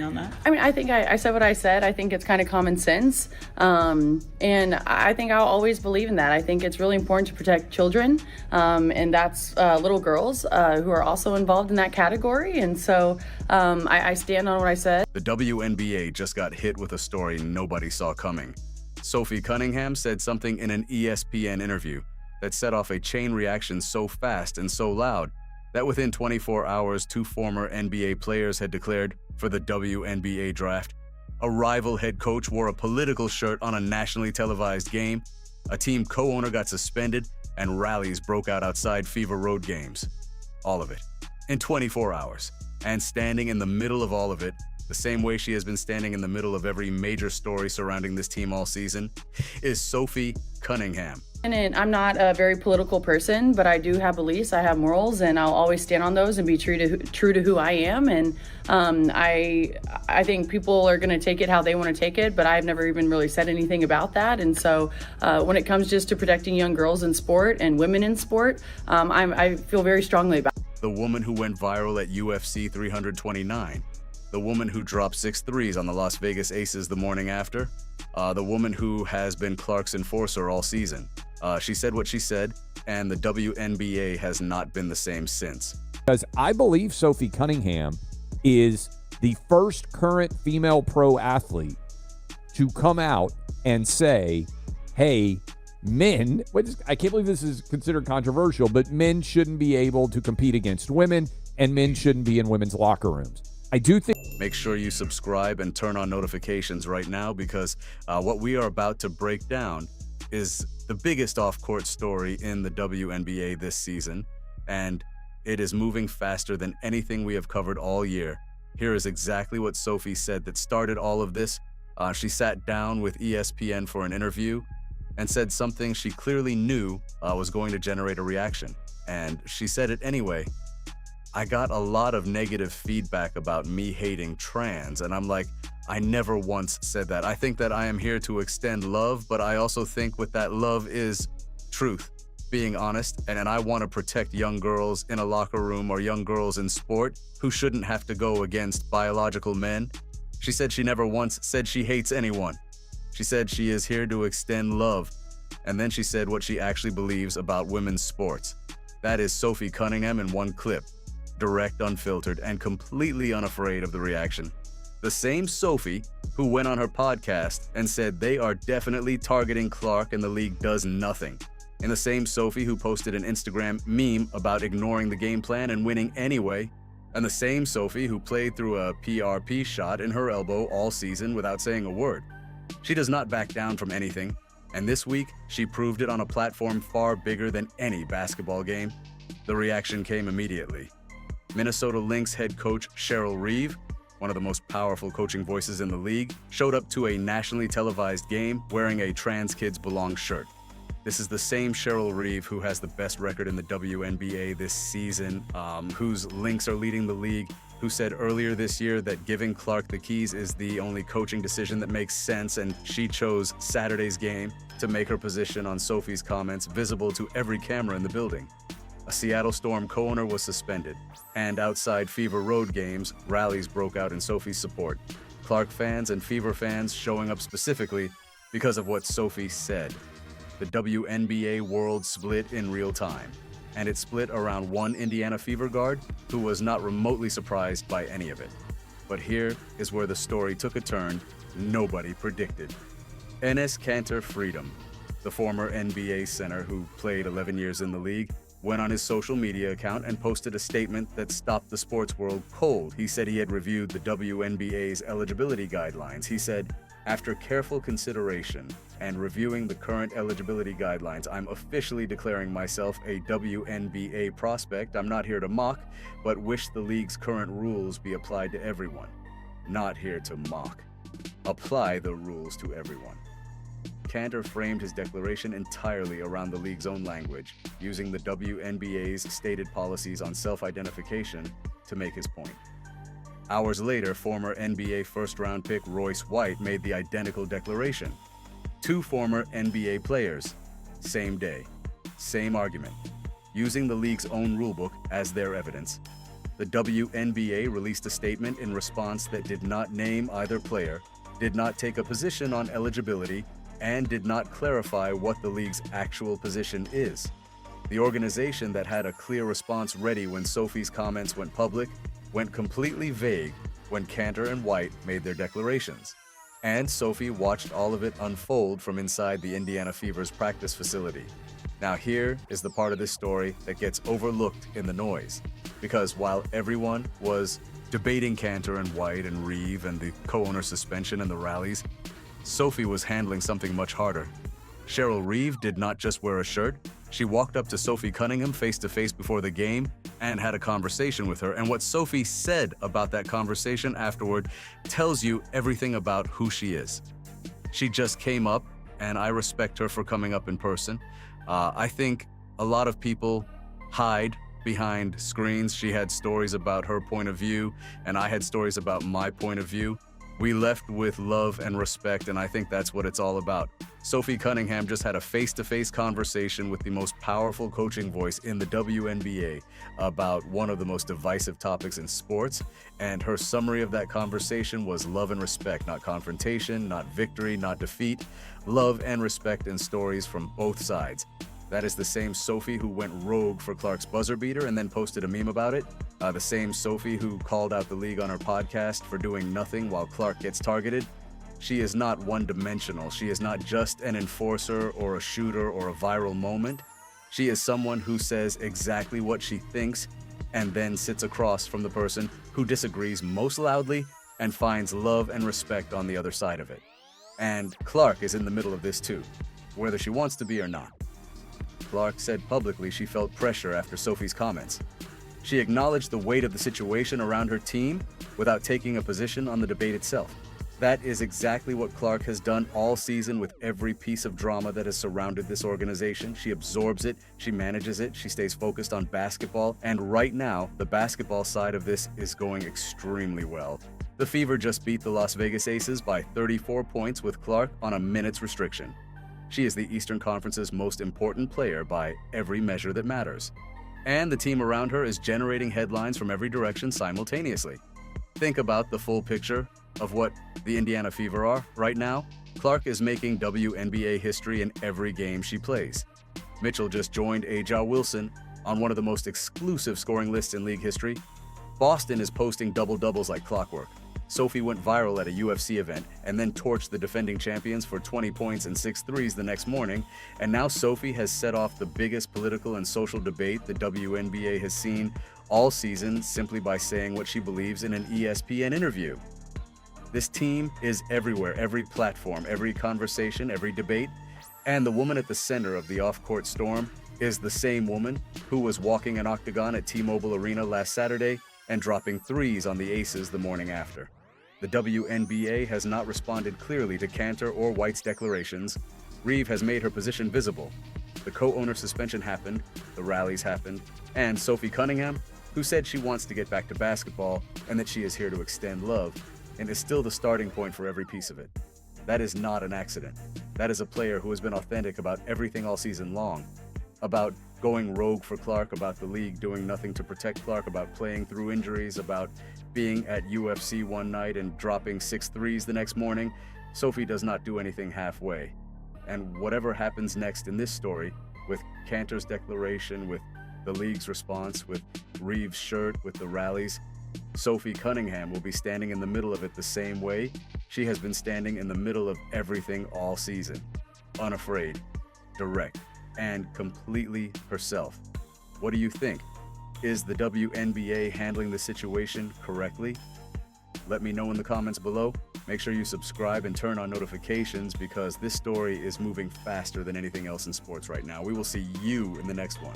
on that? I mean, I think I said what I said. I think it's kind of common sense. And I think I'll always believe in that. I think it's really important to protect children. And that's little girls who are also involved in that category. And so I stand on what I said. The WNBA just got hit with a story nobody saw coming. Sophie Cunningham said something in an ESPN interview that set off a chain reaction so fast and so loud that within 24 hours, 2 former NBA players had declared for the WNBA draft. A rival head coach wore a political shirt on a nationally televised game. A team co-owner got suspended, and rallies broke out outside Fever Road games. All of it in 24 hours. And standing in the middle of all of it, the same way she has been standing in the middle of every major story surrounding this team all season, is Sophie Cunningham. And I'm not a very political person, but I do have beliefs, I have morals, and I'll always stand on those and be true to who I am. And I think people are going to take it how they want to take it, but I've never even really said anything about that. And so when it comes just to protecting young girls in sport and women in sport, I feel very strongly about it. The woman who went viral at UFC 329. The woman who dropped 6 threes on the Las Vegas Aces the morning after. The woman who has been Clark's enforcer all season. She said what she said, and the WNBA has not been the same since. Because I believe Sophie Cunningham is the first current female pro athlete to come out and say, hey, men, I can't believe this is considered controversial, but men shouldn't be able to compete against women, and men shouldn't be in women's locker rooms. I do think. Make sure you subscribe and turn on notifications right now, because what we are about to break down is the biggest off-court story in the WNBA this season, and it is moving faster than anything we have covered all year. Here is exactly what Sophie said that started all of this. She sat down with ESPN for an interview and said something she clearly knew was going to generate a reaction, and she said it anyway. I got a lot of negative feedback about me hating trans, and I'm like, I never once said that. I think that I am here to extend love, but I also think with that love is truth, being honest, and I want to protect young girls in a locker room or young girls in sport who shouldn't have to go against biological men. She said she never once said she hates anyone. She said she is here to extend love, and then she said what she actually believes about women's sports. That is Sophie Cunningham in one clip. Direct, unfiltered, and completely unafraid of the reaction. The same Sophie who went on her podcast and said they are definitely targeting Clark and the league does nothing. And the same Sophie who posted an Instagram meme about ignoring the game plan and winning anyway. And the same Sophie who played through a PRP shot in her elbow all season without saying a word. She does not back down from anything. And this week, she proved it on a platform far bigger than any basketball game. The reaction came immediately. Minnesota Lynx head coach Cheryl Reeve, one of the most powerful coaching voices in the league, showed up to a nationally televised game wearing a Trans Kids Belong shirt. This is the same Cheryl Reeve who has the best record in the WNBA this season, whose Lynx are leading the league, who said earlier this year that giving Clark the keys is the only coaching decision that makes sense, and she chose Saturday's game to make her position on Sophie's comments visible to every camera in the building. A Seattle Storm co-owner was suspended, and outside Fever Road games, rallies broke out in Sophie's support. Clark fans and Fever fans showing up specifically because of what Sophie said. The WNBA world split in real time, and it split around one Indiana Fever guard who was not remotely surprised by any of it. But here is where the story took a turn nobody predicted. Enes Kanter Freedom, the former NBA center who played 11 years in the league, went on his social media account and posted a statement that stopped the sports world cold. He said he had reviewed the WNBA's eligibility guidelines. He said, after careful consideration and reviewing the current eligibility guidelines, I'm officially declaring myself a WNBA prospect. I'm not here to mock, but wish the league's current rules be applied to everyone. Not here to mock. Apply the rules to everyone. Kanter framed his declaration entirely around the league's own language, using the WNBA's stated policies on self-identification to make his point. Hours later, former NBA first-round pick Royce White made the identical declaration. 2 former NBA players, same day, same argument, using the league's own rulebook as their evidence. the WNBA released a statement in response that did not name either player, did not take a position on eligibility, and did not clarify what the league's actual position is. The organization that had a clear response ready when Sophie's comments went public went completely vague when Cantor and White made their declarations. And Sophie watched all of it unfold from inside the Indiana Fever's practice facility. Now here is the part of this story that gets overlooked in the noise. Because while everyone was debating Cantor and White and Reeve and the co-owner suspension and the rallies, Sophie was handling something much harder. Cheryl Reeve did not just wear a shirt, she walked up to Sophie Cunningham face-to-face before the game and had a conversation with her. And what Sophie said about that conversation afterward tells you everything about who she is. She just came up, and I respect her for coming up in person. I think a lot of people hide behind screens. She had stories about her point of view, and I had stories about my point of view. We left with love and respect, and I think that's what it's all about. Sophie Cunningham just had a face-to-face conversation with the most powerful coaching voice in the WNBA about one of the most divisive topics in sports, and her summary of that conversation was love and respect, not confrontation, not victory, not defeat. Love and respect and stories from both sides. That is the same Sophie who went rogue for Clark's buzzer beater and then posted a meme about it. The same Sophie who called out the league on her podcast for doing nothing while Clark gets targeted. She is not one-dimensional. She is not just an enforcer or a shooter or a viral moment. She is someone who says exactly what she thinks and then sits across from the person who disagrees most loudly and finds love and respect on the other side of it. And Clark is in the middle of this too, whether she wants to be or not. Clark said publicly she felt pressure after Sophie's comments. She acknowledged the weight of the situation around her team without taking a position on the debate itself. That is exactly what Clark has done all season with every piece of drama that has surrounded this organization. She absorbs it, she manages it, she stays focused on basketball, and right now, the basketball side of this is going extremely well. The Fever just beat the Las Vegas Aces by 34 points with Clark on a minute's restriction. She is the Eastern Conference's most important player by every measure that matters. And the team around her is generating headlines from every direction simultaneously. Think about the full picture of what the Indiana Fever are right now. Clark is making WNBA history in every game she plays. Mitchell just joined Aja Wilson on one of the most exclusive scoring lists in league history. Boston is posting double-doubles like clockwork. Sophie went viral at a UFC event and then torched the defending champions for 20 points and 6 threes the next morning. And now Sophie has set off the biggest political and social debate the WNBA has seen all season simply by saying what she believes in an ESPN interview. This team is everywhere, every platform, every conversation, every debate. And the woman at the center of the off-court storm is the same woman who was walking an octagon at T-Mobile Arena last Saturday and dropping threes on the Aces the morning after. The WNBA has not responded clearly to Cantor or White's declarations. Reeve has made her position visible. The co-owner suspension happened, the rallies happened, and Sophie Cunningham, who said she wants to get back to basketball and that she is here to extend love, and is still the starting point for every piece of it. That is not an accident. That is a player who has been authentic about everything all season long, about going rogue for Clark, about the league doing nothing to protect Clark, about playing through injuries, about being at UFC one night and dropping 6 threes the next morning. Sophie does not do anything halfway. And whatever happens next in this story, with Cantor's declaration, with the league's response, with Reeves' shirt, with the rallies, Sophie Cunningham will be standing in the middle of it the same way she has been standing in the middle of everything all season. Unafraid, direct, and completely herself. What do you think? Is the WNBA handling the situation correctly? Let me know in the comments below. Make sure you subscribe and turn on notifications because this story is moving faster than anything else in sports right now. We will see you in the next one.